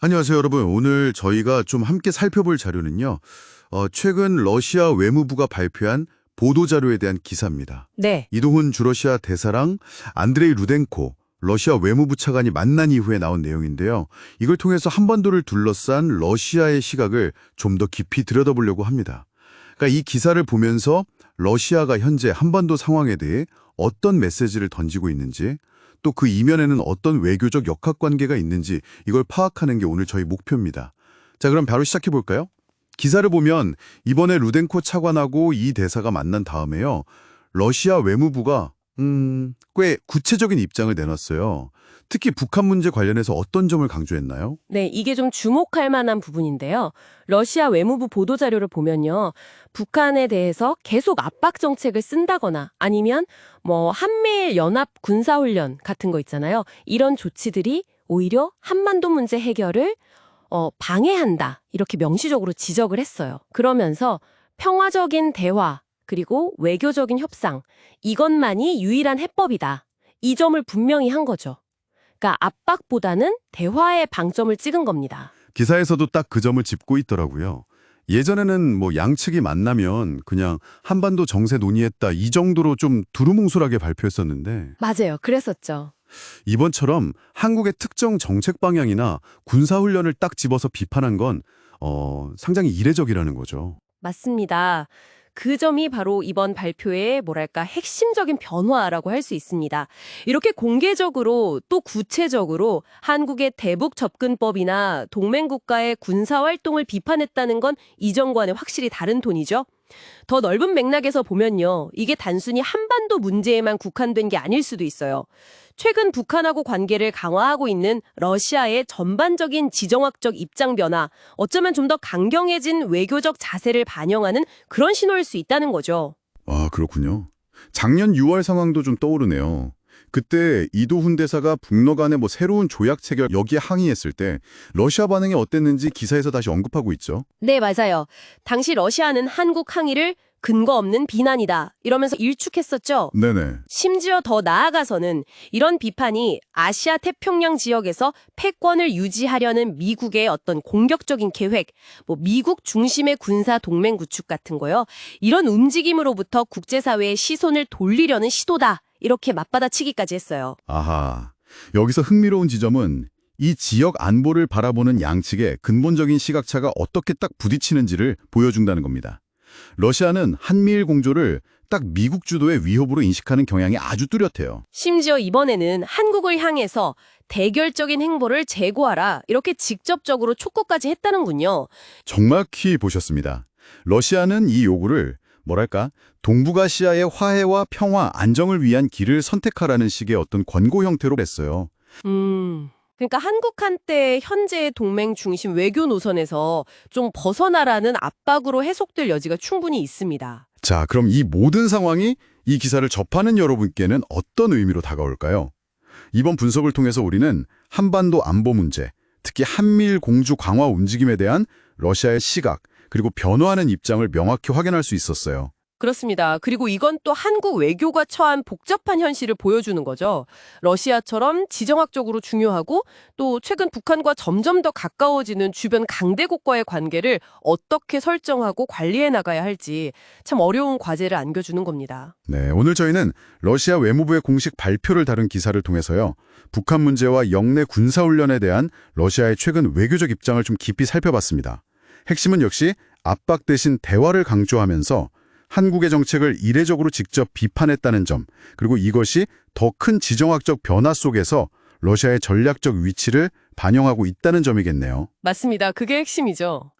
안녕하세요, 여러분. 오늘 저희가 좀 함께 살펴볼 자료는요. 최근 러시아 외무부가 발표한 보도자료에 대한 기사입니다. 네, 이동훈 주러시아 대사랑 안드레이 루덴코 러시아 외무부 차관이 만난 이후에 나온 내용인데요. 이걸 통해서 한반도를 둘러싼 러시아의 시각을 좀 더 깊이 들여다보려고 합니다. 그러니까 이 기사를 보면서 러시아가 현재 한반도 상황에 대해 어떤 메시지를 던지고 있는지, 또 그 이면에는 어떤 외교적 역학관계가 있는지 이걸 파악하는 게 오늘 저희 목표입니다. 자, 그럼 바로 시작해 볼까요? 기사를 보면 이번에 루덴코 차관하고 이 대사가 만난 다음에요. 러시아 외무부가 꽤 구체적인 입장을 내놨어요. 특히 북한 문제 관련해서 어떤 점을 강조했나요? 네, 이게 좀 주목할 만한 부분인데요. 러시아 외무부 보도자료를 보면요. 북한에 대해서 계속 압박 정책을 쓴다거나 아니면 한미일 연합 군사훈련 같은 거 있잖아요. 이런 조치들이 오히려 한반도 문제 해결을 방해한다. 이렇게 명시적으로 지적을 했어요. 그러면서 평화적인 대화 그리고 외교적인 협상 이것만이 유일한 해법이다. 이 점을 분명히 한 거죠. 그러니까 압박보다는 대화에 방점을 찍은 겁니다. 기사에서도 딱 그 점을 짚고 있더라고요. 예전에는 양측이 만나면 그냥 한반도 정세 논의했다 이 정도로 좀 두루뭉술하게 발표했었는데 맞아요. 그랬었죠. 이번처럼 한국의 특정 정책 방향이나 군사훈련을 딱 집어서 비판한 건 상당히 이례적이라는 거죠. 맞습니다. 그 점이 바로 이번 발표의 핵심적인 변화라고 할 수 있습니다. 이렇게 공개적으로 또 구체적으로 한국의 대북 접근법이나 동맹국가의 군사활동을 비판했다는 건 이전과는 확실히 다른 톤이죠. 더 넓은 맥락에서 보면요. 이게 단순히 한반도 문제에만 국한된 게 아닐 수도 있어요. 최근 북한하고 관계를 강화하고 있는 러시아의 전반적인 지정학적 입장 변화, 어쩌면 좀 더 강경해진 외교적 자세를 반영하는 그런 신호일 수 있다는 거죠. 아, 그렇군요. 작년 6월 상황도 좀 떠오르네요. 그때 이도훈 대사가 북러 간의 새로운 조약 체결 여기에 항의했을 때 러시아 반응이 어땠는지 기사에서 다시 언급하고 있죠. 네, 맞아요. 당시 러시아는 한국 항의를 근거 없는 비난이다 이러면서 일축했었죠. 네네. 심지어 더 나아가서는 이런 비판이 아시아 태평양 지역에서 패권을 유지하려는 미국의 어떤 공격적인 계획, 미국 중심의 군사 동맹 구축 같은 거요. 이런 움직임으로부터 국제사회의 시선을 돌리려는 시도다. 이렇게 맞받아치기까지 했어요. 아하. 여기서 흥미로운 지점은 이 지역 안보를 바라보는 양측의 근본적인 시각차가 어떻게 딱 부딪히는지를 보여준다는 겁니다. 러시아는 한미일 공조를 딱 미국 주도의 위협으로 인식하는 경향이 아주 뚜렷해요. 심지어 이번에는 한국을 향해서 대결적인 행보를 제고하라 이렇게 직접적으로 촉구까지 했다는군요. 정확히 보셨습니다. 러시아는 이 요구를 동북아시아의 화해와 평화, 안정을 위한 길을 선택하라는 식의 어떤 권고 형태로 했어요. 그러니까 한국한테 현재의 동맹 중심 외교 노선에서 좀 벗어나라는 압박으로 해석될 여지가 충분히 있습니다. 자, 그럼 이 모든 상황이 이 기사를 접하는 여러분께는 어떤 의미로 다가올까요? 이번 분석을 통해서 우리는 한반도 안보 문제, 특히 한미일 공조 강화 움직임에 대한 러시아의 시각, 그리고 변화하는 입장을 명확히 확인할 수 있었어요. 그렇습니다. 그리고 이건 또 한국 외교가 처한 복잡한 현실을 보여주는 거죠. 러시아처럼 지정학적으로 중요하고 또 최근 북한과 점점 더 가까워지는 주변 강대국과의 관계를 어떻게 설정하고 관리해 나가야 할지 참 어려운 과제를 안겨주는 겁니다. 네, 오늘 저희는 러시아 외무부의 공식 발표를 다룬 기사를 통해서요. 북한 문제와 영내 군사훈련에 대한 러시아의 최근 외교적 입장을 좀 깊이 살펴봤습니다. 핵심은 역시 압박 대신 대화를 강조하면서 한국의 정책을 이례적으로 직접 비판했다는 점, 그리고 이것이 더 큰 지정학적 변화 속에서 러시아의 전략적 위치를 반영하고 있다는 점이겠네요. 맞습니다. 그게 핵심이죠.